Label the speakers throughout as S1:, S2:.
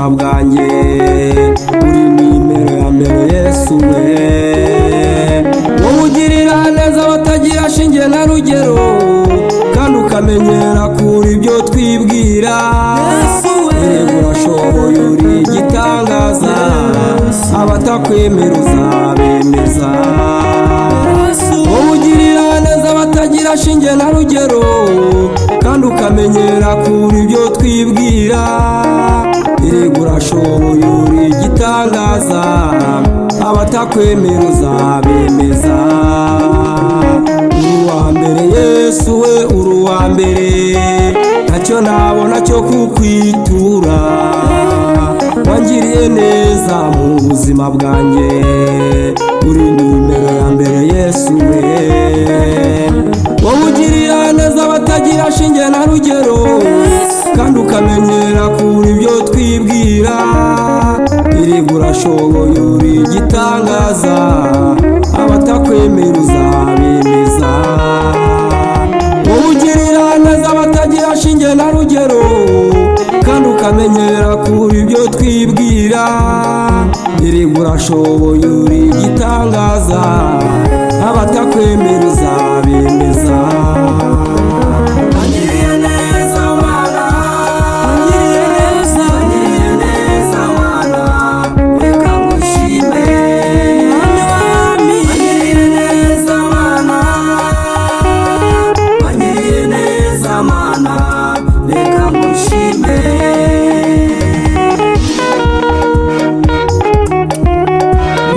S1: buzima bwanjye, uri nimero ya mbere Yesu we. Wowe ugirira neza abatagira shinge na rugero, kandi ukamenyera kuri ibyo twibwira. Yego urashoboye uri igitangaza, abatakwemera uzabemeza. Wowe ugirira neza abatagira shinge na rugero, kandi ukamenyera kuri ibyo twibwira. Yego urashoboye uri igitangaza, abatakwemera uzabemeza. Uri uwa mbere Yesu we, uri uwa mbere, ntacyo nabona cyo kukwitura. Wangiriye neza mu buzima bwanjye, uri nimero ya mbere Yesu we. Wowe ugirira neza abatagira shinge na rugero, kandi ukamenyera kuri ibyo twibwira. Yego urashoboye uri igitangaza, abatakwemera uzabemeza. Wowe ugirira neza abatagira shinge na rugero, kandi ukamenyera kuri ibyo twibwira. Yego urashoboye uri igitangaza, abatakwemera uzabemeza. Wangiriye neza Mana, wangiriye neza, wangiriye neza Mana, reka ngushime. Wangiriye neza Mana, wangiriye neza Mana, reka ngushime.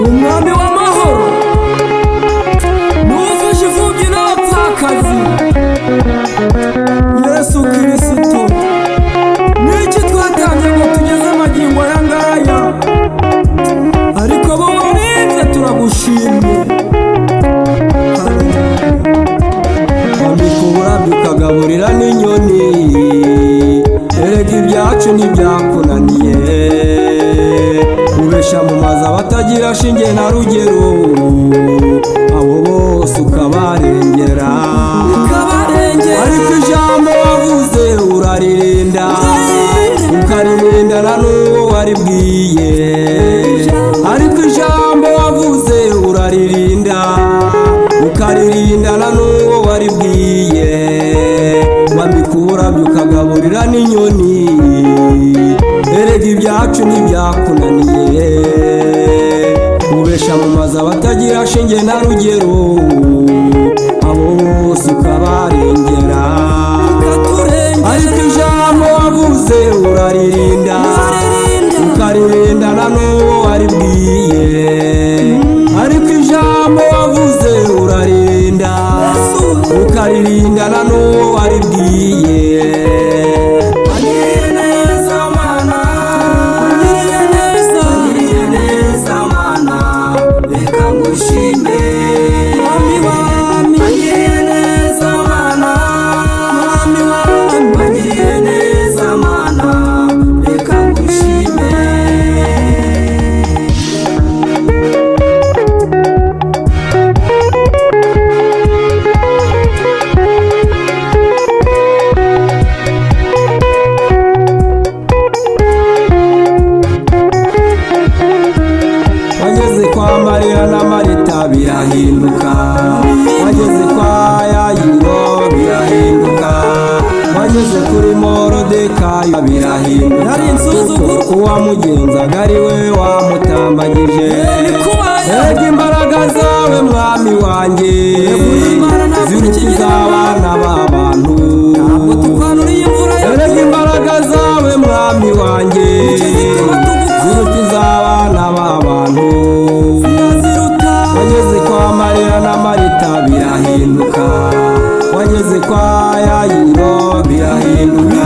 S1: Umwami w'amahoro, n'ufashe imfubyi n'abapfakazi, Yesu Kristo. Niki twatanze ngo tugeze amagingo aya ngaya, ariko bo warinze turagushimye. Wambika uburabyo ukagaburira n'inyoni, erega ibyacu ntibyakunaniye. Ubesha mu mazi abatagira shinge na rugero, abo bose ukabarengera. Ariko ijambo wavuze uraririnda, ukaririndana n'uwo waribwiye. Ariko ijambo wavuze uraririnda, ukaririndana n'uwo waribwiye. Wambika uburabyo ukagaburira n'inyoni, erega ibyacu ntibyakunaniye. Ubesha mu mazi abatagira shinge na rugero, abo bose ukabarengera. Ariko ijambo wavuze uraririnda, ukaririndana n'uwo waribwiye. Ariko ijambo wavuze uraririnda, ukaririndana n'uwo waribwiye. Wangiriye neza Mana, wangiriye neza, wangiriye neza Mana, reka ngushime. Mwami wami, wangiriye neza Mana, mwami wami, wangiriye neza Mana, reka ngushime. Wageze kwa Mariya na Marita birahinduka, wageze kwa Yayiro birahinduka, wageze kuri Morodekayi birahinduka, kuko uwamugenzaga ari we wamutambagije. Erega imbaraga zawe Mwami wanjye, ziruta abana b'abantu. Erega imbaraga zawe Mwami wanjye, ziruta abana b'abantu. Wageze kwa Mariya na Marita birahinduka, wageze kwa Yayiro birahinduka,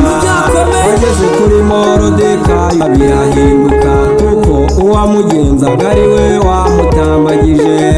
S1: wageze kuri Morodekayi birahinduka, kuko uwamugenzaga ari we wamutambagije.